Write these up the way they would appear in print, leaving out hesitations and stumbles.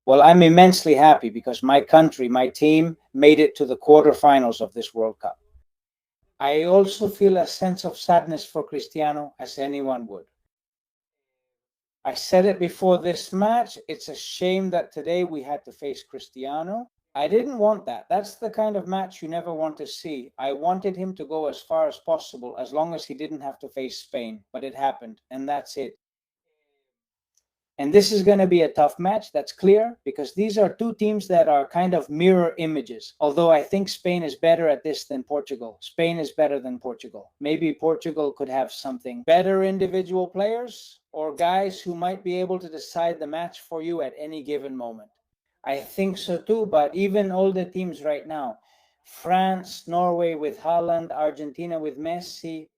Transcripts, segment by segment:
Well, I'm immensely happy because my country, my team, made it to the quarterfinals of this World Cup. I also feel a sense of sadness for Cristiano, as anyone would. I said it before this match, it's a shame that today we had to face Cristiano. I didn't want that. That's the kind of match you never want to see. I wanted him to go as far as possible, as long as he didn't have to face Spain, but it happened, and that's it. And this is going to be a tough match, that's clear, because these are two teams that are kind of mirror images. Although I think Spain is better at this than Portugal. Spain is better than Portugal. Maybe Portugal could have something better individual players or guys who might be able to decide the match for you at any given moment. I think so too, but even all the teams right now, France, Norway with Haaland, Argentina with Messi,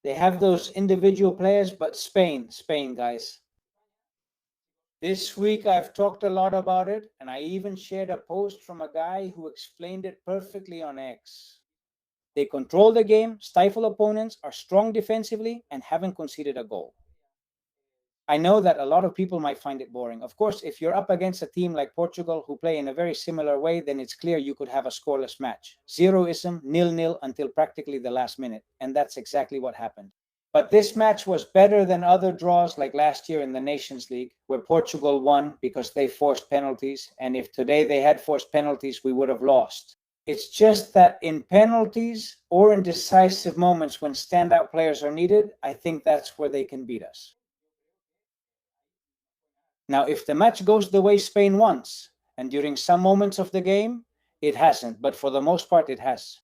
they have those individual players, but Spain, guys. This week I've talked a lot about it, and I even shared a post from a guy who explained it perfectly on X. They control the game, stifle opponents, are strong defensively, and haven't conceded a goal. I know that a lot of people might find it boring. Of course, if you're up against a team like Portugal who play in a very similar way, then it's clear you could have a scoreless match. Zeroism, 0-0 until practically the last minute. And that's exactly what happened. But this match was better than other draws like last year in the Nations League, where Portugal won because they forced penalties. And if today they had forced penalties, we would have lost. It's just that in penalties or in decisive moments when standout players are needed, I think that's where they can beat us. Now, if the match goes the way Spain wants, and during some moments of the game, it hasn't, but for the most part, it has.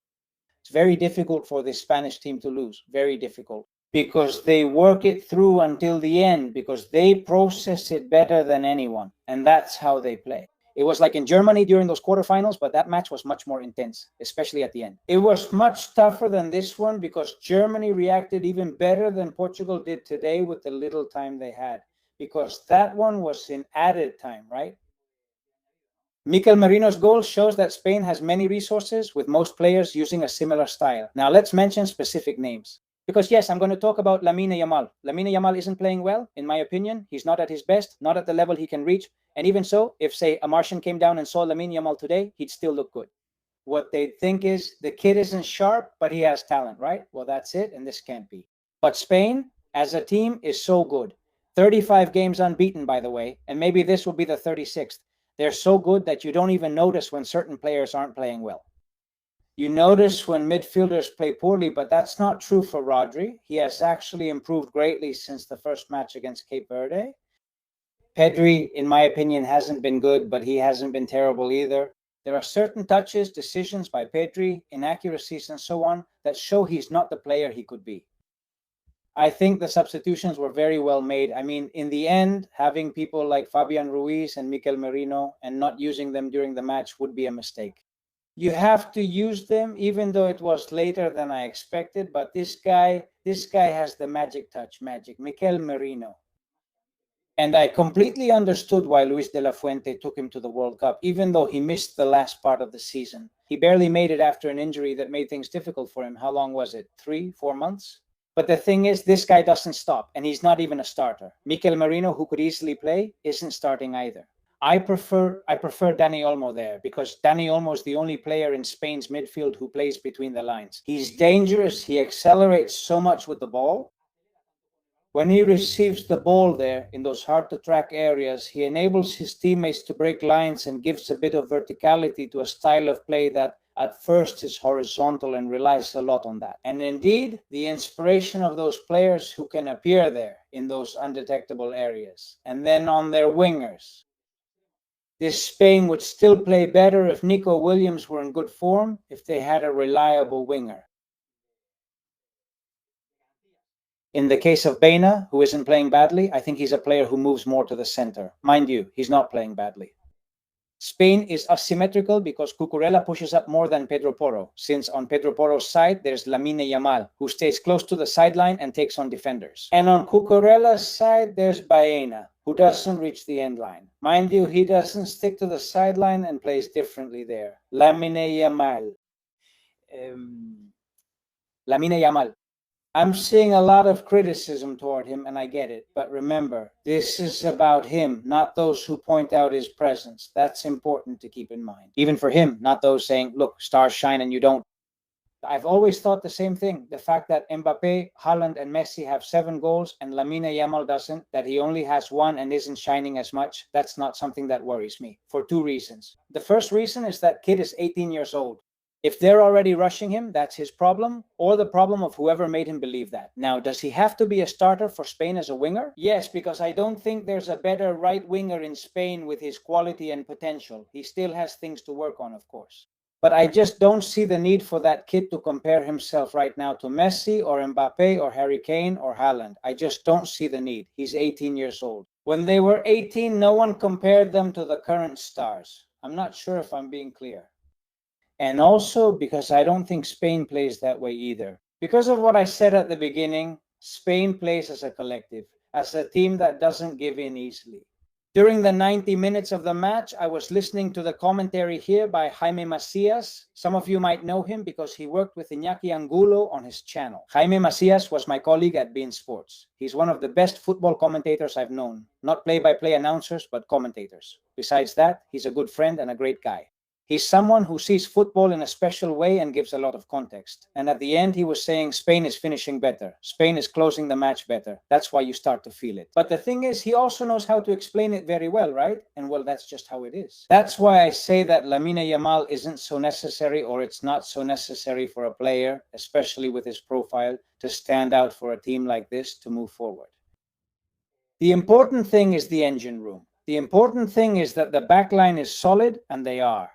It's very difficult for the Spanish team to lose, very difficult, because they work it through until the end, because they process it better than anyone, and that's how they play. It was like in Germany during those quarterfinals, but that match was much more intense, especially at the end. It was much tougher than this one because Germany reacted even better than Portugal did today with the little time they had. Because that one was in added time, right? Mikel Merino's goal shows that Spain has many resources, with most players using a similar style. Now let's mention specific names. Because yes, I'm going to talk about Lamine Yamal. Lamine Yamal isn't playing well, in my opinion. He's not at his best, not at the level he can reach. And even so, if say a Martian came down and saw Lamine Yamal today, he'd still look good. What they think is the kid isn't sharp, but he has talent, right? Well, that's it, and this can't be. But Spain, as a team, is so good. 35 games unbeaten, by the way, and maybe this will be the 36th. They're so good that you don't even notice when certain players aren't playing well. You notice when midfielders play poorly, but that's not true for Rodri. He has actually improved greatly since the first match against Cape Verde. Pedri, in my opinion, hasn't been good, but he hasn't been terrible either. There are certain touches, decisions by Pedri, inaccuracies, and so on that show he's not the player he could be. I think the substitutions were very well made. I mean, in the end, having people like Fabian Ruiz and Mikel Merino and not using them during the match would be a mistake. You have to use them, even though it was later than I expected. But this guy has the magic touch, Mikel Merino. And I completely understood why Luis de la Fuente took him to the World Cup, even though he missed the last part of the season. He barely made it after an injury that made things difficult for him. How long was it? 3-4 months? But the thing is, this guy doesn't stop, and he's not even a starter. Mikel Merino, who could easily play, isn't starting either. I prefer Dani Olmo there, because Dani Olmo is the only player in Spain's midfield who plays between the lines. He's dangerous. He accelerates so much with the ball. When he receives the ball there in those hard-to-track areas, he enables his teammates to break lines and gives a bit of verticality to a style of play that at first is horizontal and relies a lot on that. And indeed, the inspiration of those players who can appear there in those undetectable areas. And then on their wingers. This Spain would still play better if Nico Williams were in good form, if they had a reliable winger. In the case of Baena, who isn't playing badly, I think he's a player who moves more to the center. Mind you, he's not playing badly. Spain is asymmetrical because Cucurella pushes up more than Pedro Porro, since on Pedro Porro's side, there's Lamine Yamal, who stays close to the sideline and takes on defenders. And on Cucurella's side, there's Baena, who doesn't reach the end line. Mind you, he doesn't stick to the sideline and plays differently there. Lamine Yamal. I'm seeing a lot of criticism toward him, and I get it. But remember, this is about him, not those who point out his presence. That's important to keep in mind. Even for him, not those saying, look, stars shine and you don't. I've always thought the same thing. The fact that Mbappe, Haaland, and Messi have 7 goals and Lamine Yamal doesn't, that he only has one and isn't shining as much, that's not something that worries me for 2 reasons. The first reason is that kid is 18 years old. If they're already rushing him, that's his problem, or the problem of whoever made him believe that. Now, does he have to be a starter for Spain as a winger? Yes, because I don't think there's a better right winger in Spain with his quality and potential. He still has things to work on, of course. But I just don't see the need for that kid to compare himself right now to Messi or Mbappe or Harry Kane or Haaland. I just don't see the need. He's 18 years old. When they were 18, no one compared them to the current stars. I'm not sure if I'm being clear. And also because I don't think Spain plays that way either. Because of what I said at the beginning, Spain plays as a collective, as a team that doesn't give in easily. During the 90 minutes of the match, I was listening to the commentary here by Jaime Macias. Some of you might know him because he worked with Iñaki Angulo on his channel. Jaime Macias was my colleague at beIN Sports. He's one of the best football commentators I've known. Not play-by-play announcers, but commentators. Besides that, he's a good friend and a great guy. He's someone who sees football in a special way and gives a lot of context. And at the end, he was saying Spain is finishing better. Spain is closing the match better. That's why you start to feel it. But the thing is, he also knows how to explain it very well, right? And well, that's just how it is. That's why I say that Lamine Yamal isn't so necessary, or it's not so necessary for a player, especially with his profile, to stand out for a team like this to move forward. The important thing is the engine room. The important thing is that the back line is solid, and they are.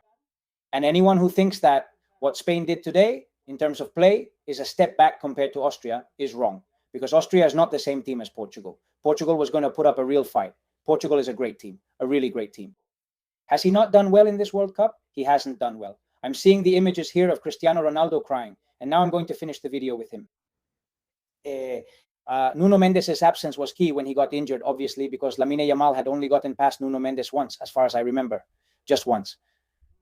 And anyone who thinks that what Spain did today in terms of play is a step back compared to Austria is wrong, because Austria is not the same team as Portugal. Portugal was going to put up a real fight. Portugal is a great team, a really great team. Has he not done well in this World Cup? He hasn't done well. I'm seeing the images here of Cristiano Ronaldo crying, and now I'm going to finish the video with him. Nuno Mendes' absence was key when he got injured, obviously, because Lamine Yamal had only gotten past Nuno Mendes once, as far as I remember, just once.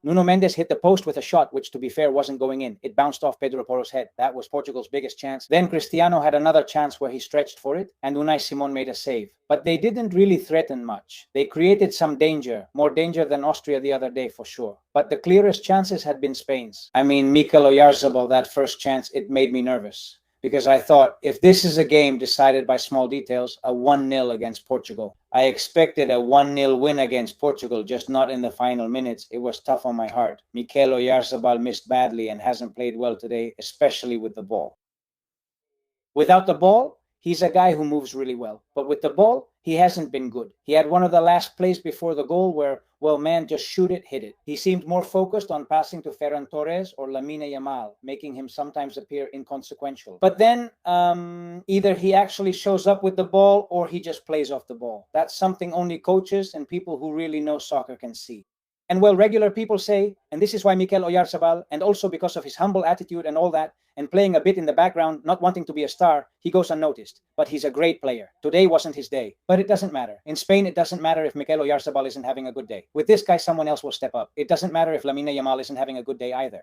Nuno Mendes hit the post with a shot, which, to be fair, wasn't going in. It bounced off Pedro Porro's head. That was Portugal's biggest chance. Then Cristiano had another chance where he stretched for it, and Unai Simon made a save. But they didn't really threaten much. They created some danger, more danger than Austria the other day, for sure. But the clearest chances had been Spain's. I mean, Mikel Oyarzabal, that first chance, it made me nervous. Because I thought, if this is a game decided by small details, a 1-0 against Portugal. I expected a 1-0 win against Portugal, just not in the final minutes. It was tough on my heart. Mikel Oyarzabal missed badly and hasn't played well today, especially with the ball. Without the ball, he's a guy who moves really well. But with the ball, he hasn't been good. He had one of the last plays before the goal where, well, man, just shoot it, hit it. He seemed more focused on passing to Ferran Torres or Lamine Yamal, making him sometimes appear inconsequential. But then either he actually shows up with the ball or he just plays off the ball. That's something only coaches and people who really know soccer can see. And well, regular people say, and this is why Mikel Oyarzabal, and also because of his humble attitude and all that, and playing a bit in the background, not wanting to be a star, he goes unnoticed. But he's a great player. Today wasn't his day. But it doesn't matter. In Spain, it doesn't matter if Mikel Oyarzabal isn't having a good day. With this guy, someone else will step up. It doesn't matter if Lamine Yamal isn't having a good day either.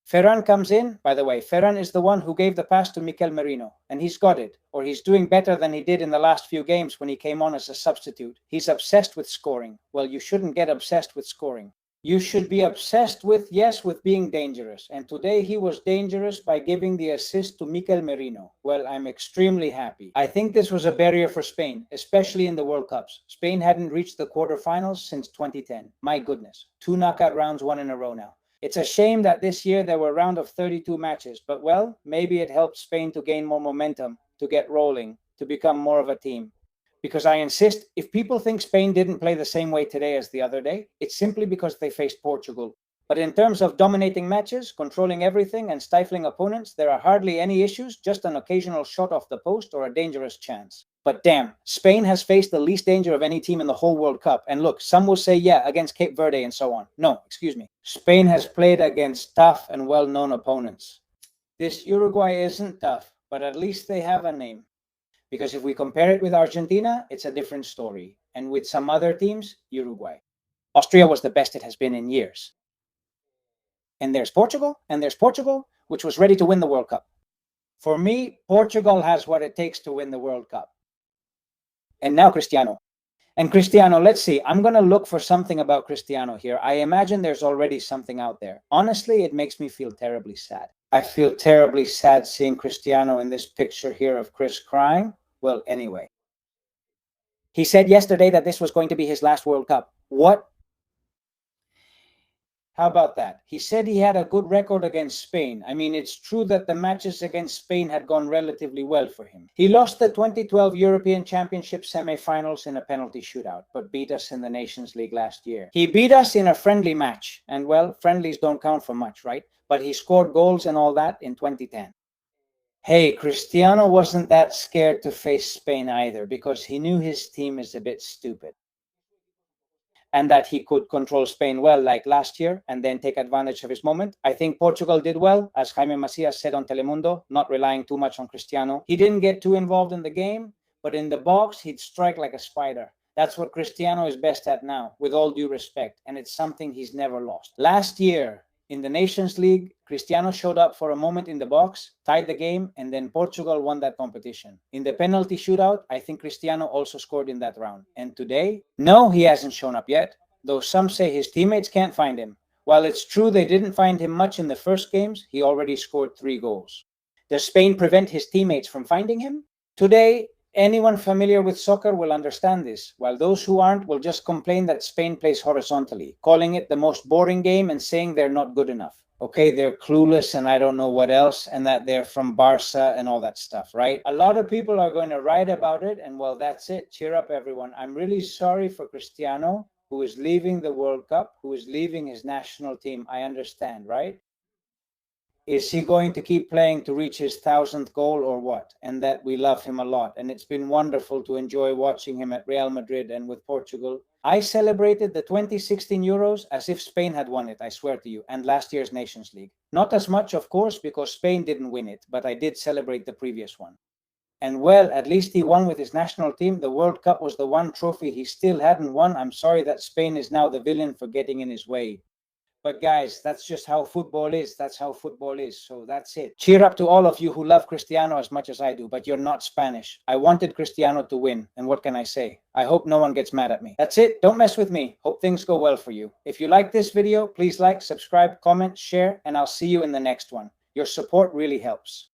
Ferran comes in. By the way, Ferran is the one who gave the pass to Mikel Merino, and he's got it, or he's doing better than he did in the last few games when he came on as a substitute. He's obsessed with scoring. Well, you shouldn't get obsessed with scoring. You should be obsessed with, yes, with being dangerous. And today he was dangerous by giving the assist to Mikel Merino. Well, I'm extremely happy. I think this was a barrier for Spain, especially in the World Cups. Spain hadn't reached the quarterfinals since 2010. My goodness, 2 knockout rounds, 1 in a row now. It's a shame that this year there were a round of 32 matches, but well, maybe it helped Spain to gain more momentum, to get rolling, to become more of a team. Because I insist, if people think Spain didn't play the same way today as the other day, it's simply because they faced Portugal. But in terms of dominating matches, controlling everything, and stifling opponents, there are hardly any issues, just an occasional shot off the post or a dangerous chance. But damn, Spain has faced the least danger of any team in the whole World Cup. And look, some will say, yeah, against Cape Verde and so on. No, excuse me. Spain has played against tough and well-known opponents. This Uruguay isn't tough, but at least they have a name. Because if we compare it with Argentina, it's a different story. And with some other teams, Uruguay. Austria was the best it has been in years. And there's Portugal, which was ready to win the World Cup. For me, Portugal has what it takes to win the World Cup. And now Cristiano. And Cristiano, let's see. I'm going to look for something about Cristiano here. I imagine there's already something out there. Honestly, it makes me feel terribly sad. I feel terribly sad seeing Cristiano in this picture here of Chris crying. Well, anyway. He said yesterday that this was going to be his last World Cup. What? How about that? He said he had a good record against Spain. I mean, it's true that the matches against Spain had gone relatively well for him. He lost the 2012 European Championship semi-finals in a penalty shootout, but beat us in the Nations League last year. He beat us in a friendly match, and well, friendlies don't count for much, right? But he scored goals and all that in 2010. Hey, Cristiano wasn't that scared to face Spain either, because he knew his team is a bit stupid, and that he could control Spain well like last year and then take advantage of his moment. I think Portugal did well, as Jaime Macias said on Telemundo, not relying too much on Cristiano. He didn't get too involved in the game, but in the box, he'd strike like a spider. That's what Cristiano is best at now, with all due respect, and it's something he's never lost. Last year, in the Nations League, Cristiano showed up for a moment in the box, tied the game, and then Portugal won that competition. In the penalty shootout, I think Cristiano also scored in that round. And today, no, he hasn't shown up yet, though some say his teammates can't find him. While it's true they didn't find him much in the first games, he already scored 3 goals. Does Spain prevent his teammates from finding him? Today, anyone familiar with soccer will understand this, while those who aren't will just complain that Spain plays horizontally, calling it the most boring game and saying they're not good enough. Okay, they're clueless and I don't know what else, and that they're from Barca and all that stuff, right? A lot of people are going to write about it, and well, that's it. Cheer up, everyone. I'm really sorry for Cristiano, who is leaving the World Cup, who is leaving his national team. I understand, right? Is he going to keep playing to reach his 1,000th goal or what? And that we love him a lot. And it's been wonderful to enjoy watching him at Real Madrid and with Portugal. I celebrated the 2016 Euros as if Spain had won it, I swear to you, and last year's Nations League. Not as much, of course, because Spain didn't win it, but I did celebrate the previous one. And well, at least he won with his national team. The World Cup was the one trophy he still hadn't won. I'm sorry that Spain is now the villain for getting in his way. But guys, that's just how football is. That's how football is. So that's it. Cheer up to all of you who love Cristiano as much as I do, but you're not Spanish. I wanted Cristiano to win, and what can I say? I hope no one gets mad at me. That's it. Don't mess with me. Hope things go well for you. If you like this video, please like, subscribe, comment, share, and I'll see you in the next one. Your support really helps.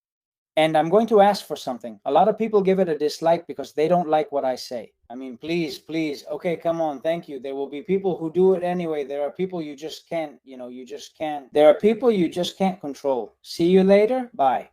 And I'm going to ask for something. A lot of people give it a dislike because they don't like what I say. I mean, please, please. Okay, come on. Thank you. There will be people who do it anyway. There are people you just can't, you just can't. There are people you just can't control. See you later. Bye.